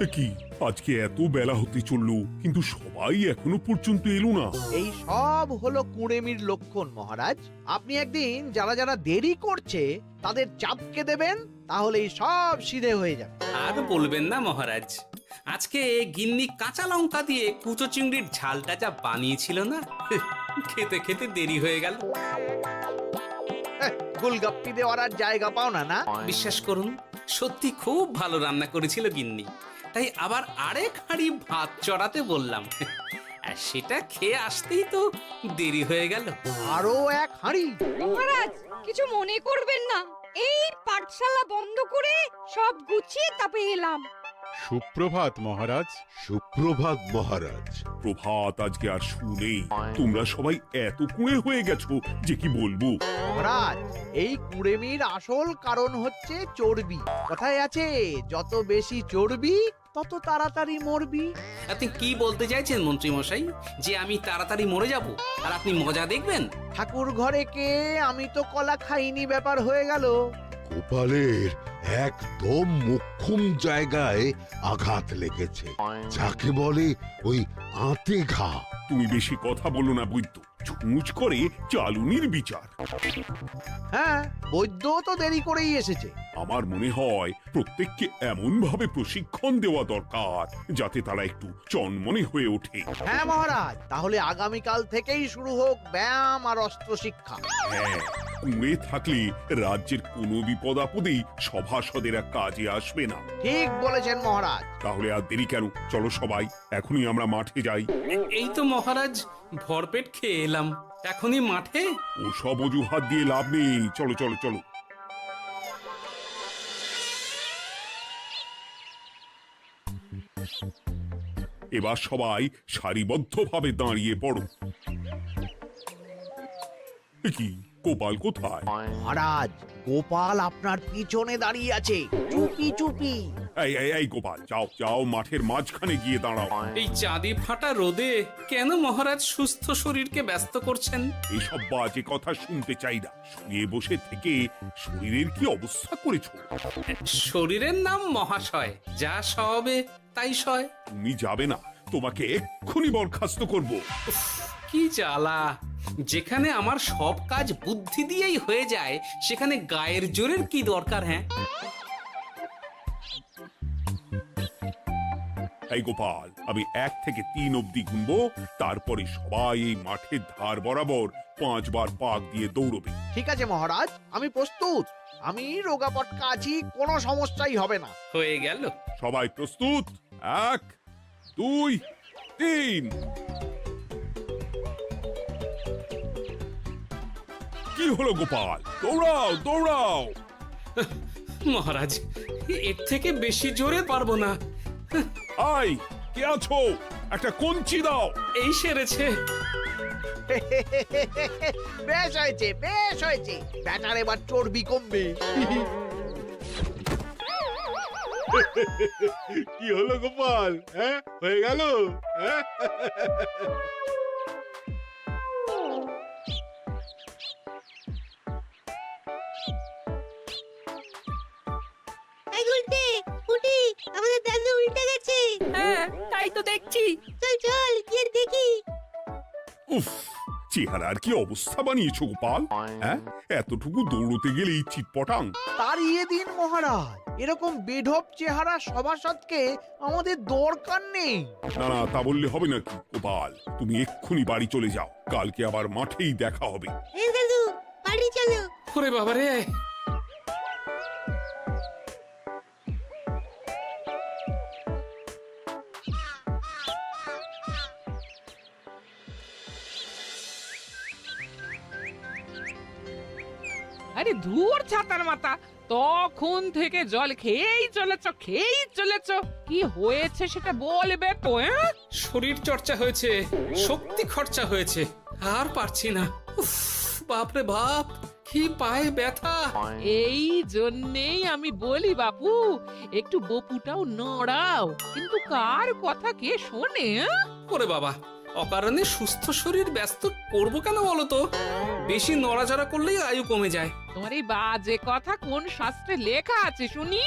কি আজকে এত বেলা হতে চললো কিন্তু সবাই এখনো পর্যন্ত এলো না। এই সব হলো কুড়েমির লক্ষণ মহারাজ। আপনি একদিন যারা যারা দেরি করছে তাদের চাপকে দেবেন, তাহলেই সব সিধে হয়ে যাবে। আর বলবেন না মহারাজ, আজকে গিন্নি কাঁচা লঙ্কা দিয়ে কুচো চিংড়ির ঝালটা যা বানিয়েছিল না, খেতে খেতে দেরি হয়ে গেল। গোলগাপ্পি দেওয়ার আর জায়গা পাও না না? বিশ্বাস করুন, সত্যি খুব ভালো রান্না করেছিল গিন্নি, তাই আবার আরেক হাঁড়ি ভাত চড়াতে বললাম। আর সেটা খেয়ে আসতেই তো দেরি হয়ে গেল। আরো এক হাঁড়ি? মহারাজ কিছু মনে করবেন না, এই পাঠশালা বন্ধ করে সব গুছিয়ে তাপে এলাম। সুপ্রভাত মহারাজ। সুপ্রভাত মহারাজ। প্রভাত আজকে আর শুনেই তোমরা সবাই এত কুঁড়ে হয়ে গেছো যে কি বলবো। মহারাজ, এই কুড়েমির আসল কারণ হচ্ছে চর্বি। কথায় আছে, যত বেশি চর্বি তত তাড়াতাড়ি মরবি। আপনি কি বলতে চাইছেন মন্ত্রী মশাই, যে আমি তাড়াতাড়ি মরে যাব আর আপনি মজা দেখবেন? ঠাকুর ঘরে কে, আমি তো কলা খাইনি ব্যাপার হয়ে গেল। গোপালের একদম মোক্ষম জায়গায় আঘাত লেগেছে, যাকে বলে ওই আঁতে ঘা। তুমি বেশি কথা বলো না বৈদ্য, ছুঁচ করে চালুনির বিচার। হ্যাঁ, বৈদ্য তো দেরি করেই এসেছে। আমার মনে হয় প্রত্যেককে এমন ভাবে প্রশিক্ষণ দেওয়া দরকার যাতে তারা একটু চনমনে হয়ে ওঠে। হ্যাঁ মহারাজ, তাহলে আগামীকাল থেকেই শুরু হোক ব্যায়াম আর অস্ত্র শিক্ষা। হ্যাঁ, কুঁড়ে থাকলে রাজ্যের কোনো বিপদ আপদেই সভাসদেরা কাজে আসবে না। ঠিক বলেছেন মহারাজ। তাহলে আর দেরি কেন, চলো সবাই এখনই আমরা মাঠে যাই। এই তো মহারাজ ভরপেট খেয়ে এলাম, এখনই মাঠে? ওসব অজুহাত দিয়ে লাভ নেই, চলো চলো চলো। এবার সবাই সারিবদ্ধভাবে দাঁড়িয়ে পড়ো। কি গোপাল কোথায়? মহারাজ, গোপাল আপনার পিছনে দাঁড়িয়ে আছে, চুপি চুপি। এই এই এই গোপাল, যাও যাও মাঠের মাঝখানে গিয়ে দাঁড়াও। এই চাঁদি ফাটা রোদে কেন মহারাজ সুস্থ শরীরকে ব্যস্ত করছেন? এইসব বাজে কথা শুনতে চাই না। শুয়ে বসে থেকে শরীরের কি অবস্থা করেছো? শরীরের নাম মহাশয়, যা সবে তাই সয়। তুমি যাবে না, তোমাকে এক্ষুনি বরখাস্ত করব। কি জ্বালা! যেখানে আমার সব কাজ বুদ্ধি দিয়েই হয়ে যায়, সেখানে গায়ের জোরের কি দরকার? হ্যাঁ, এই গোপাল, আমি 1 থেকে 3 অব্দি গুনবো, তারপরে সবাই এই মাঠের ধার বরাবর 5 বার পাক দিয়ে দৌড়বে। ঠিক আছে মহারাজ, আমি প্রস্তুত। আমি রোগা পটকা আছি, কোনো সমস্যাই হবে না। হয়ে গেল। সবাই প্রস্তুত? 1 2 3। কি হলো গোপাল, দৌড়াও দৌড়াও। মহারাজ, এর থেকে বেশি জোরে পারবো না। আই, কে আছো? একটা কঞ্চি দাও। এই সেরেছে। বেশ হয়েছে, বেশ হয়েছে। ব্যাটার এবার চর্বি কমবে। কি হলো গোপাল? হ্যাঁ, হয়ে গেল? হ্যাঁ? এই গুলটে, উঠি, আমাদের দাদু উল্টে গেছে। হ্যাঁ, তাই তো দেখছি। চল চল গিয়ে দেখি। উফ, চেহারার কি অবস্থা বানিয়েছো গোপাল? হ্যাঁ, এতটুকু দৌড়তে গেলেই চিটপটাং। তাড়িয়ে দিন মহারাজ, এরকম বেঢপ চেহারা সভাসদকে আমাদের দরকার নেই। না না, তা বললে হবে নাকি গোপাল? তুমি এক্ষুনি বাড়ি চলে যাও, কালকে আবার মাঠেই দেখা হবে। এই দাদু, বাড়ি চলো। ওরে বাবারে! আরে ধুর ছাতার মাথা, তখন থেকে জল খেয়েই চলেছ। কি হয়েছে সেটা বলবে তো? শরীর চর্চা হয়েছে, শক্তি খরচা হয়েছে, আর পারছি না। উফ, বাপরে বাপ, কি পায়ে ব্যথা! এই জন্যেই আমি বলি বাপু, একটু বপুটাও নড়াও, কিন্তু কার কথা কে শোনে? ওরে বাবা, অকারণে সুস্থ শরীর ব্যস্ত করবো কেন বলো তো? বেশি নড়াচড়া করলেই আয়ু কমে যায়। তোমার এই বাজে কথা কোন শাস্ত্রে লেখা আছে শুনি?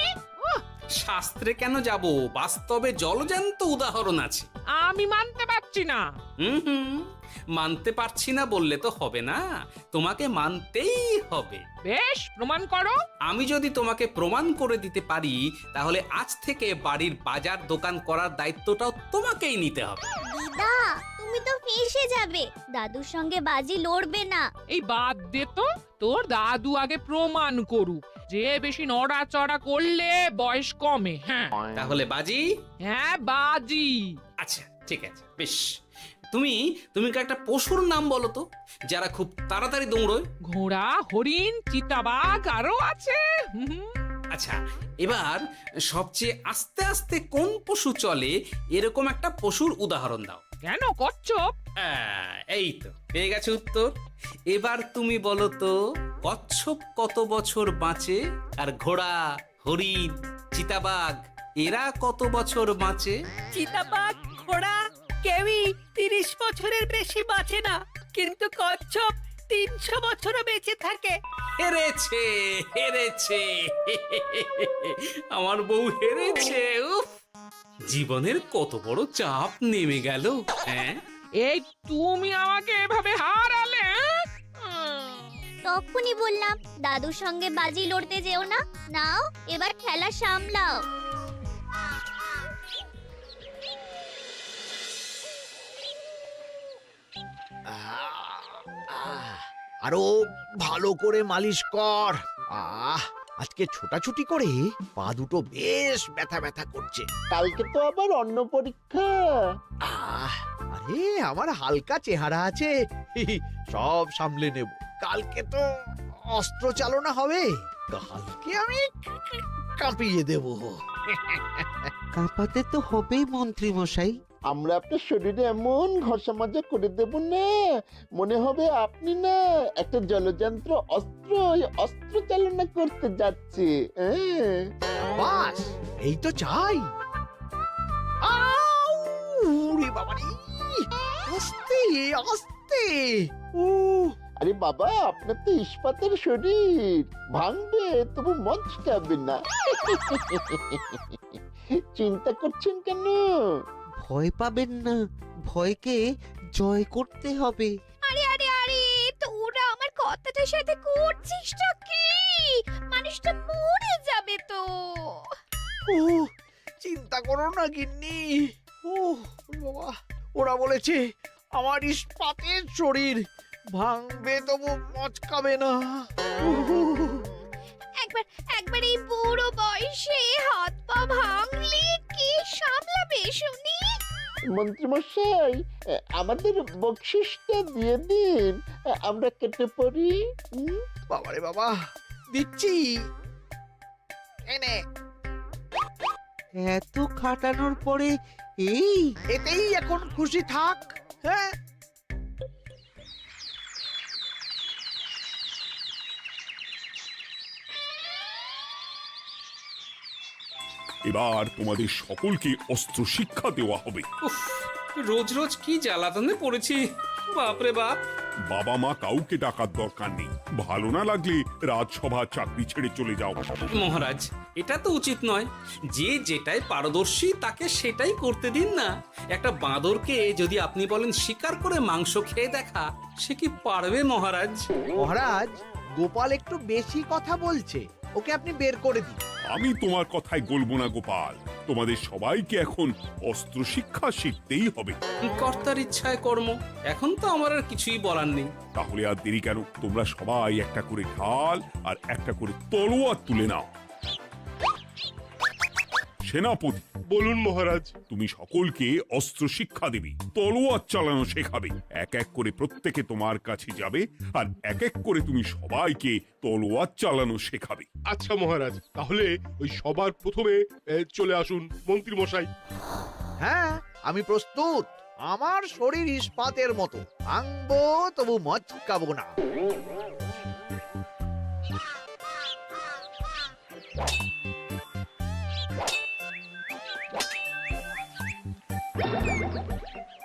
শাস্ত্রে কেন যাব, বাস্তবে জলজান্ত উদাহরণ আছে। আমি মানতে পারছি না। হুম, মানতে পারছি না বললে তো হবে না, তোমাকে মানতেই হবে। বেশ, প্রমাণ করো। আমি যদি তোমাকে প্রমাণ করে দিতে পারি, তাহলে আজ থেকে বাড়ির বাজার দোকান করার দায়িত্বটাও তোমাকেই নিতে হবে। দিদা, তুমি তো ফেঁসে যাবে, দাদুর সঙ্গে বাজি লড়বে না। এই বাদ দে তো, তোর দাদু আগে প্রমাণ করুক যে বেশি নড়াচড়া করলে বয়স কমে। হ্যাঁ তাহলে বাজি? হ্যাঁ, বাজি। আচ্ছা ঠিক আছে, বেশ। তুমি তুমি একটা পশুর নাম বলো তো, যারা খুব তাড়াতাড়ি দৌড়য়। ঘোড়া, হরিণ, চিতাবাঘ আরো আছে। আচ্ছা, এবার সবচেয়ে আস্তে আস্তে কোন পশু চলে, এরকম একটা পশুর উদাহরণ দাও। কেন, কচ্ছপ? এই তো পেয়ে গেছে উত্তর। এবার তুমি বলো তো, কচ্ছপ কত বছর বাঁচে, আর ঘোড়া, হরিণ, চিতাবাঘ এরা কত বছর বাঁচে? চিতাবাঘ, ঘোড়া কেউই 30 বছরের বেশি বাঁচে না, কিন্তু কচ্ছপ 300 বছরও বেঁচে থাকে। হেরেছে, হেরেছে, আমার বউ হেরেছে। উফ, জীবনের কত বড় চাপ নেমে গেল। হ্যাঁ, এই তুমি আমাকে এভাবে হারালে। তখনই বললাম দাদুর সঙ্গে বাজি লড়তে যেও না। নাও এবার খেলা সামলাও। আরো ভালো করে মালিশ কর। আজকে ছোটাছুটি করে পা দুটো বেশ ব্যথা ব্যথা করছে। কালকে তো আবার অন্য পরীক্ষা। আরে আমার হালকা চেহারা আছে, সব সামলে নেব। কালকে তো অস্ত্র চালনা হবে, কালকে আমি কাঁপিয়ে দেব। কাঁপাতে তো হবেই মন্ত্রী মশাই। আমরা আপনার শরীরে এমন ঘষা মাজা করে দেব না, মনে হবে আপনি না একটা জলযন্ত্র অস্ত্র, অস্ত্র চালনা করতে যাচ্ছে। বাস এই তো চাই। বাবারি, আস্তে আস্তে। আরে বাবা, আপনার তো ইস্পাতের শরীর, ভাঙবে তবু মচকাবে না। চিন্তা করছেন কেন? ভয় পাবেন না, ভয়কে জয় করতে হবে। আরে আরে আরে, তোরা আমার কথাটার সাথে করছিসটা কি? মানুষটা মরে যাবে তো। চিন্তা করো না গিন্নি। বাবা, ওরা বলেছে আমার ইস্পাতের শরীর, ভাঙবে তবু মচকাবে না। একবার এই বুড়ো বয়সে হাত পা ভাঙলে কি সামলাবে শুনি? মন্ত্রী মশাই, আমাদের বকশিসটা দিয়ে দিন, আমরা কেটে পড়ি। বাবারে বাবা, দিচ্ছি। এনে, এত খাটানোর পরে এতেই এখন খুশি থাক। হ্যাঁ, এবার তোমাদের সকলকে অস্ত্র শিক্ষা দেওয়া হবে। উফ, রোজ রোজ কি জ্বালাতনে পড়েছি, বাপরে বাপ। বাবা মা কাউকে ডাকার দরকার নেই, ভালো না লাগলে রাজসভা চাকরি ছেড়ে চলে যাও। মহারাজ, এটা তো উচিত নয়। যে যেটাই পারদর্শী তাকে সেটাই করতে দিন না। একটা বাঁদরকে যদি আপনি বলেন শিকার করে মাংস খেয়ে দেখা, সে কি পারবে মহারাজ? মহারাজ, গোপাল একটু বেশি কথা বলছে, ওকে আপনি বের করে দিন। আমি তোমার কথায় গলবো না গোপাল, তোমাদের সবাইকে এখন অস্ত্র শিক্ষা শিখতেই হবে। কর্তার ইচ্ছায় কর্ম, এখন তো আমার আর কিছুই বলার নেই। তাহলে আর দেরি কেন, তোমরা সবাই একটা করে ঢাল আর একটা করে তলোয়ার তুলে নাও। সেনাপতি, বলুন মহারাজ। তুমি সকলকে অস্ত্র শিক্ষা দেবে, তলোয়ার চালানো শেখাবে। এক এক করে প্রত্যেকে তোমার কাছে যাবে আর এক এক করে তুমি সবাইকে তলোয়ার চালানো শেখাবে। আচ্ছা মহারাজ, তাহলে ওই সবার প্রথমে চলে আসুন মন্ত্রী মশাই। হ্যাঁ, আমি প্রস্তুত। আমার শরীর ইস্পাতের মতো, ভাঙবো তবু মচকাবো না।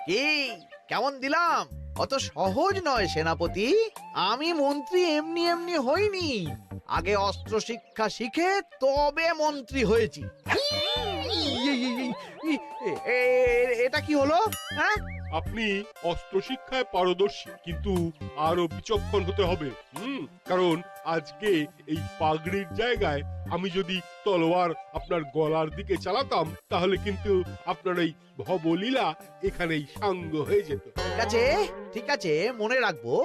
কি কেমন দিলাম? অত সহজ নয় সেনাপতি, আমি মন্ত্রী এমনি এমনি হইনি। আগে অস্ত্র শিক্ষা শিখে তবে মন্ত্রী হয়েছি। এটা কি হলো? হ্যাঁ, আপনি অস্ত্র শিক্ষায় পারদর্শী, কিন্তু আরো বিচক্ষণ হতে হবে। কারণ আজকে এই পাগড়ির জায়গায় আমি যদি তলোয়ার আপনার গলার দিকে চালাতাম, তাহলে কিন্তু আপনার এই ভবলীলা এখানেই সাঙ্গ হয়ে যেত। ঠিক আছে, ঠিক আছে, মনে রাখবো।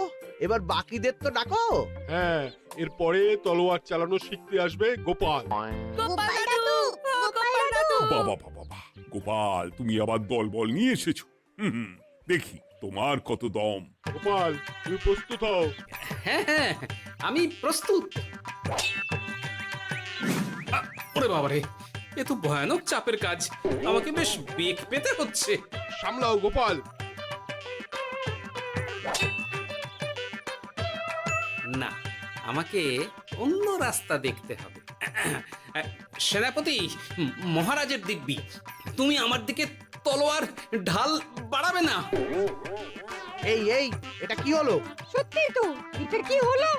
এবার বাকিদের তো ডাকো। হ্যাঁ, এরপরে তলোয়ার চালানো শিখতে আসবে গোপাল। গোপাল দাদু, গোপাল দাদু। বাবা বাবা বাবা, গোপাল তুমি আবার দলবল নিয়ে এসেছো। হুম, দেখি তোমার কত দম। গোপাল, তুমি প্রস্তুত হও। হ্যাঁ হ্যাঁ, আমি প্রস্তুত। ওরে বাবারে, এ তো ভয়ানক চাপের কাজ, আমাকে বেশ বেগ পেতে হচ্ছে। সামলাও গোপাল। না, আমাকে অন্য রাস্তা দেখতে হবে। সেনাপতি, মহারাজের দিব্যি, তুমি আমার দিকে তলোয়ার ঢাল বাড়াবে না। এই এই, এটা কি হলো? সত্যি তো, এটা কি হলো?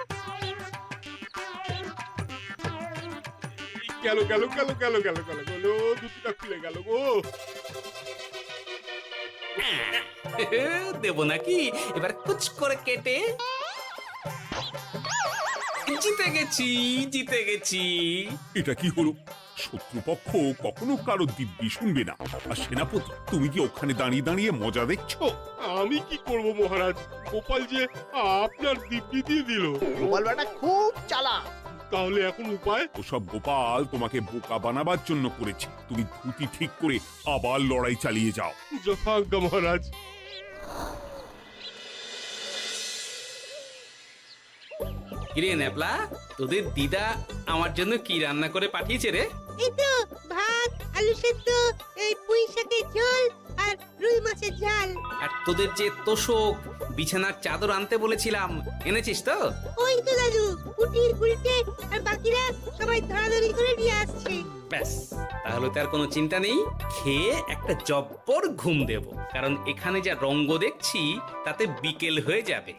গেল গেল গেল গেল গেল গেল গেল, দুটিটা খুলে গেল গো। দেব নাকি এবার কুচ করে কেটে? জিতে গেছি, জিতে গেছি। এটা কি হলো? শত্রুপক্ষ কখনো কারো দিব্যি শুনবে না। আর সেনাপতি, তুমি কি ওখানে দাঁড়িয়ে দাঁড়িয়ে মজা দেখছো? আমি কি করব মহারাজ, গোপাল যে আপনার দিব্যি দিয়ে দিল। গোপাল বেটা খুব চালাক। তাহলে এখন উপায়? ওসব গোপাল তোমাকে বোকা বানাবার জন্য করেছে। তুমি ধুতি ঠিক করে আবার লড়াই চালিয়ে যাও। যথাজ্ঞা মহারাজ। কিরে ন্যাপলা, তোদের দিদা আমার জন্য কি রান্না করে পাঠিয়েছে রে? এই তো ভাত, আলু সেদ্ধ, এই পুঁই শাকের ঝোল আর রুই মাছের ঝাল। আর তোদের যে তোষক, বিছানার চাদর আনতে বলেছিলাম, এনেছিস তো? ওই তো দাদু, পুটির গুলটে আর বাকিরা সবাই ধরাধরি করে নিয়ে আসছে। ব্যাস, তাহলে তার কোনো চিন্তা নেই। খেয়ে একটা জব্বর ঘুম দেব, কারণ এখানে যা রঙ্গ দেখছি তাতে বিকেল হয়ে যাবে।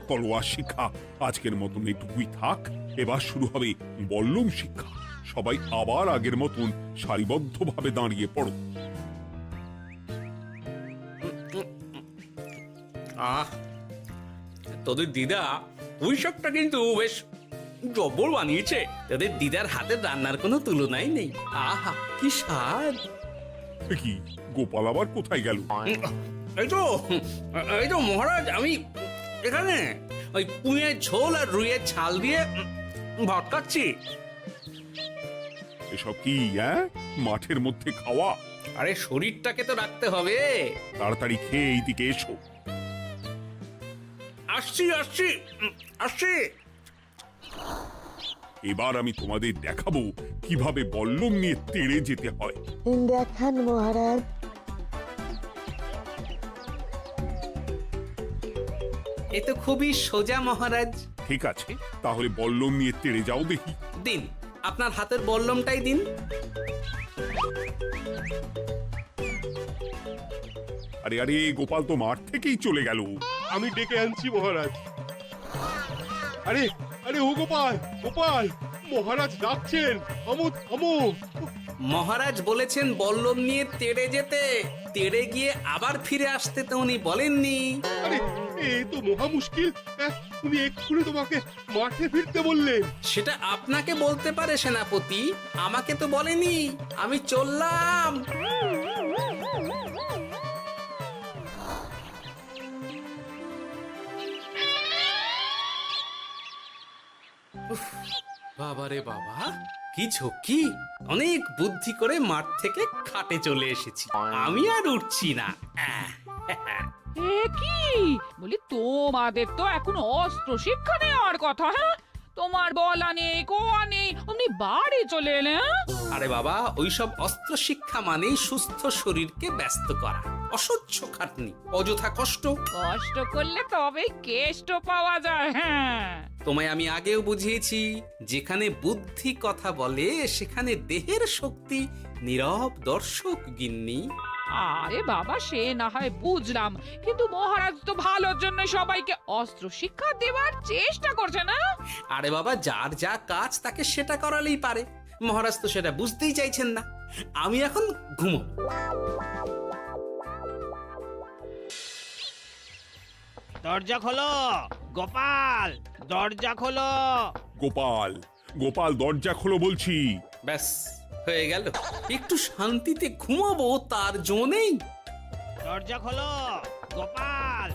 তলোয়ার শিক্ষা আজকের মতন এটুকুই থাক। এবার শুরু হবে বল্লম শিক্ষা। সবাই আবার আগের মতন সারিবদ্ধভাবে দাঁড়িয়ে পড়ো। আহ, তোদের দিদা ওই সবটা কিন্তু বেশ জব্বর বানিয়েছে। তোদের দিদার হাতের রান্নার কোনো তুলনাই নেই। আহা, কি স্বাদ! এ কি, গোপাল আবার কোথায় গেল? এই তো, এই তো মহারাজ, আমি এখানে ওই পুঁয়ের ঝোল আর রুইয়ের ছাল দিয়ে ভাত খাচ্ছি। এসব কি মাঠের মধ্যে খাওয়া? আরে শরীরটাকে তো রাখতে হবে। তাড়াতাড়ি খেয়ে এইদিকে এসো। আসছি আসছি আসছি। এবার আমি তোমাদের দেখাবো কিভাবে বল্লম নিয়ে তেড়ে যেতে হয়। দেখান মহারাজ। এ তো খুবই সোজা মহারাজ। ঠিক আছে, তাহলে বল্লম নিয়ে তেড়ে যাও দেখি। দিন, আপনার হাতের বল্লমটাই দিন। আরে আরে, গোপাল তো মাঠ থেকেই চলে গেল। আমি ডেকে আনছি মহারাজ। আরে আরে, ও গোপাল, গোপাল, মহারাজ ডাকছেন। থামো থামো। মহারাজ বলেছেন বল্লম নিয়ে তেড়ে যেতে। তেড়ে গিয়ে আবার ফিরে আসতে তো উনি বলেননি। আরে, এ তো মহা মুশকিল। উনি এক্ষুনি তোমাকে মাঠে ফিরতে বললেন। সেটা আপনাকে বলতে পারে সেনাপতি, আমাকে তো বলেনি। আমি চললাম। বাবারে বাবা, কি ঝক্কি! অনেক বুদ্ধি করে মাঠ থেকে খাটে চলে এসেছি। আমি আর উঠছি না। এ কি বলি, তোমাদের তো এখন অস্ত্র শিক্ষা নেওয়ার কথা। হ্যাঁ, তোমার বলা নেই, কোয়া নেই, অমনি বাড়ি চলে এলে। আরে বাবা, ওইসব অস্ত্র শিক্ষা মানেই সুস্থ শরীরকে ব্যস্ত করা, অসহ্য খাটনি, অযথা কষ্ট। কষ্ট করলে তবেই কেষ্ট পাওয়া যায়। হ্যাঁ, তোমায় আমি আগেও বুঝিয়েছি, যেখানে বুদ্ধি কথা বলে সেখানে দেহের শক্তি নীরব দর্শক গিন্নি। আরে বাবা, সে না হয় বুঝলাম, কিন্তু মহারাজ তো ভালোর জন্য সবাইকে অস্ত্র শিক্ষা দেওয়ার চেষ্টা করছে না? আরে বাবা, যার যা কাজ তাকে সেটা করালেই পারে। মহারাজ তো সেটা বুঝতেই চাইছেন না। আমি এখন ঘুমো। দরজা খোলো গোপাল, দরজা খোলো। গোপাল, গোপাল দরজা খোলো বলছি। ব্যাস হয়ে গেল। একটু শান্তিতে ঘুমাবো তার জো নেই। দরজা খোলো গোপাল।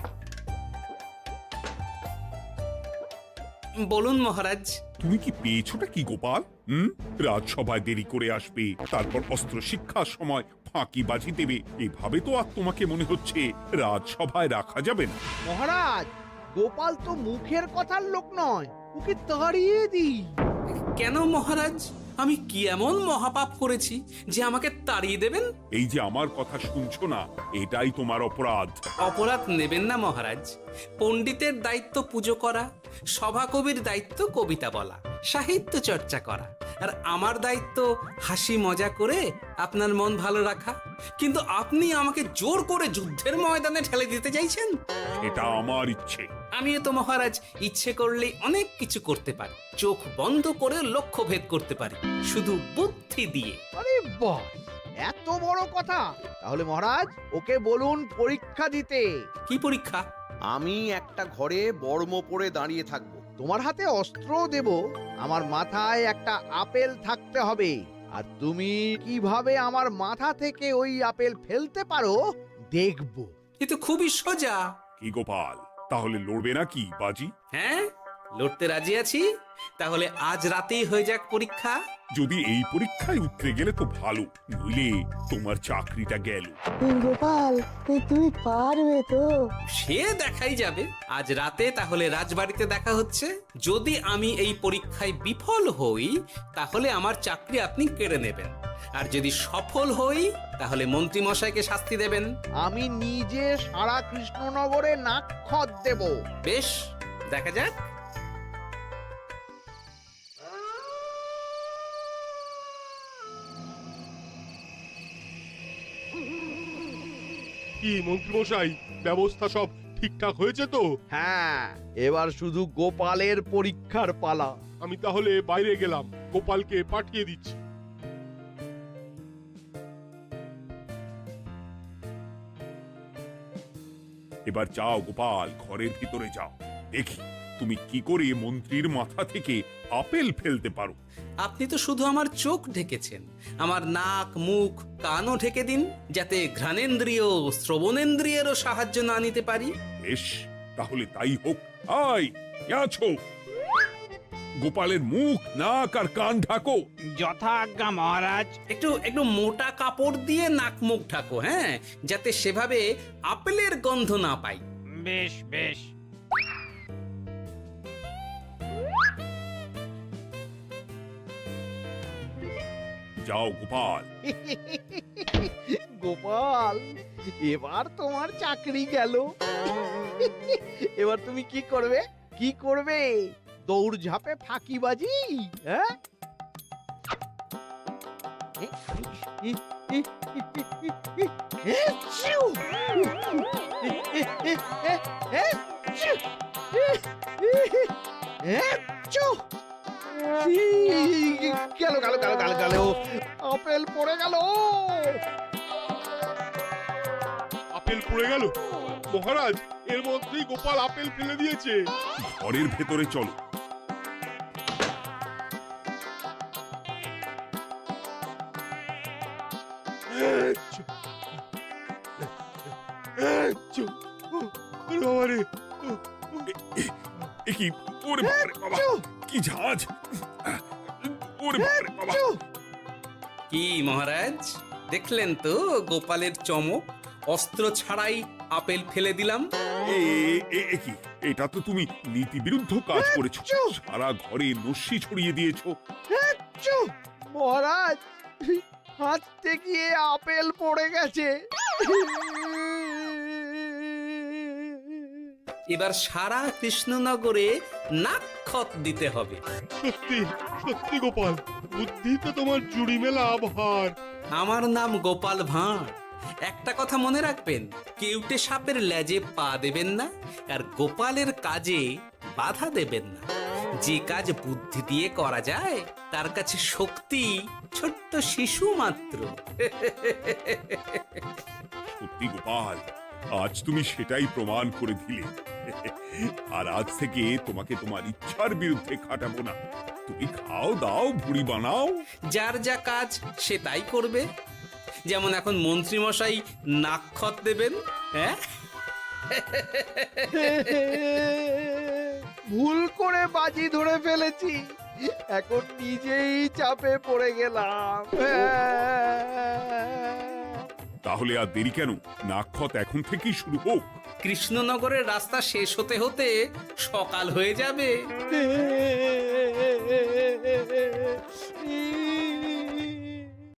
বলুন মহারাজ। তুমি কি পেয়েছোটা কি গোপাল? রাজসভায় দেরি করে আসবে, তারপর অস্ত্র শিক্ষার সময় ফাঁকিবাজি দেবে। এভাবে তো আর তোমাকে মনে হচ্ছে রাজসভায় রাখা যাবে না। মহারাজ, গোপাল তো মুখের কথার লোক নয়, ওকে তাড়িয়ে দিই। কেন মহারাজ? আমি কি এমন মহাপাপ করেছি যে আমাকে তাড়িয়ে দেবেন? এই যে আমার কথা শুনছো না, এটাই তোমার অপরাধ। অপরাধ নেবেন না মহারাজ। পণ্ডিতের দায়িত্ব পুজো করা, সভাকবির দায়িত্ব কবিতা বলা, সাহিত্য চর্চা করা, আর আমার দায়িত্ব হাসি মজা করে আপনার মন ভালো রাখা। কিন্তু আপনি আমাকে জোর করে যুদ্ধের ময়দানে ঠেলে দিতে চাইছেন। এটা আমার ইচ্ছে। আমিও তো মহারাজ ইচ্ছে করলেই অনেক কিছু করতে পারি। চোখ বন্ধ করে লক্ষ্য ভেদ করতে পারি, শুধু বুদ্ধি দিয়ে। আরে বাহ, এত বড় কথা! তাহলে মহারাজ, ওকে বলুন পরীক্ষা দিতে। কি পরীক্ষা? আমি একটা ঘরে বর্ম পরে দাঁড়িয়ে থাকবো। তোমার হাতে অস্ত্র দেব, আমার মাথায় একটা আপেল থাকতে হবে, আর তুমি কিভাবে আমার মাথা থেকে ওই আপেল ফেলতে পারো দেখবো। এ তো খুবই সোজা। কি গোপাল, তাহলে লড়বে নাকি বাজি? হ্যাঁ, লড়তে রাজি আছি। তাহলে আজ রাতেই হয়ে যাক পরীক্ষা। যদি এই পরীক্ষায় উতরে গেলে তো ভালো, নইলে তোমার চাকরিটা গেল। গোপাল, তুমি পারবে তো? সে দেখাই যাবে। আজ রাতে তাহলে রাজবাড়িতে দেখা হচ্ছে। যদি আমি এই পরীক্ষায় বিফল হই, তাহলে আমার চাকরি আপনি কেড়ে নেবেন। আর যদি সফল হই, তাহলে মন্ত্রী মশাইকে শাস্তি দেবেন। আমি নিজে সারা কৃষ্ণনগরে নাক্ষত দেব। বেশ, দেখা যাক। কি মন্ত্রীমশাই, ব্যবস্থা সব ঠিকঠাক হয়েছে তো? হ্যাঁ, এবার শুধু গোপালের পরীক্ষার পালা। আমি তাহলে বাইরে গেলাম, গোপালকে পাঠিয়ে দিচ্ছি। এবার যাও গোপাল, ঘরের ভিতরে যাও। দেখি তুমি কি করে মন্ত্রীর মাথা থেকে আপেল ফেলতে পারো। আপনি তো শুধু আমার চোখ ঢেকেছেন, আমার নাক, মুখ, কানও ঢেকে দিন, যাতে ঘ্রাণেন্দ্রিয়, শ্রবণেন্দ্রিয়েরও সাহায্য না নিতে পারি। বেশ, তাহলে তাই হোক। আয়, কে আছো? গোপালের মুখ, নাক আর কান ঢাকো। যথাজ্ঞা মহারাজ। একটু মোটা কাপড় দিয়ে নাক মুখ ঢাকো, হ্যাঁ, যাতে সেভাবে আপেলের গন্ধ না পাই। বেশ বেশ। যাও গোপাল। গোপাল, এবার তোমার চাকরি গেল। এবার তুমি কি করবে? কি করবে? দৌড় ঝাঁপে ফাঁকিবাজি? হ্যাঁ? গেল গেল গেল গেল গেল, আপেল পড়ে গেল। আপেল পড়ে গেল? মহারাজ, এর মধ্যেই গোপাল আপেল ফেলে দিয়েছে। ঘরের ভেতরে চলো। কি ওরে বাবারে বাবা, কি ঝাঁজ! ওরে বাবারে বাবা। কি মহারাজ, দেখলেন তো গোপালের চমক? অস্ত্র ছাড়াই আপেল ফেলে দিলাম। কি, এটা তো তুমি নীতি বিরুদ্ধ কাজ করেছো। সারা ঘরে নস্যি ছড়িয়ে দিয়েছো। মহারাজ, হাত থেকে আপেল পড়ে গেছে। এবার সারা কৃষ্ণনগরে নাক্ষত দিতে হবে। সত্যি সত্যি গোপাল, বুদ্ধি তো তোমার জুড়ি মেলা ভার। আমার নাম গোপাল ভাঁড়, একটা কথা মনে রাখবেন, কেউটে সাপের লেজে পা দেবেন না, আর গোপালের কাজে বাধা দেবেন না। যে কাজ বুদ্ধি দিয়ে করা যায় তার কাছে শক্তি ছোট্ট শিশু মাত্র। সত্যি গোপাল, আজ তুমি সেটাই প্রমাণ করে দিলে। আর আজ থেকে তোমাকে তোমার ইচ্ছার বিরুদ্ধে খাটাবো না। তুমি খাও দাও, ভুড়ি বানাও। যার যা কাজ সে তাই করবে। যেমন এখন মন্ত্রী মশাই নাক্ষত দেবেন। হ্যাঁ, ভুল করে বাজি ধরে ফেলেছি, এখন নিজেই চাপে পড়ে গেলাম। তাহলে আর দেরি কেন? নাক্ষত এখন থেকেই শুরু হোক। কৃষ্ণনগরের রাস্তা শেষ হতে হতে সকাল হয়ে যাবে।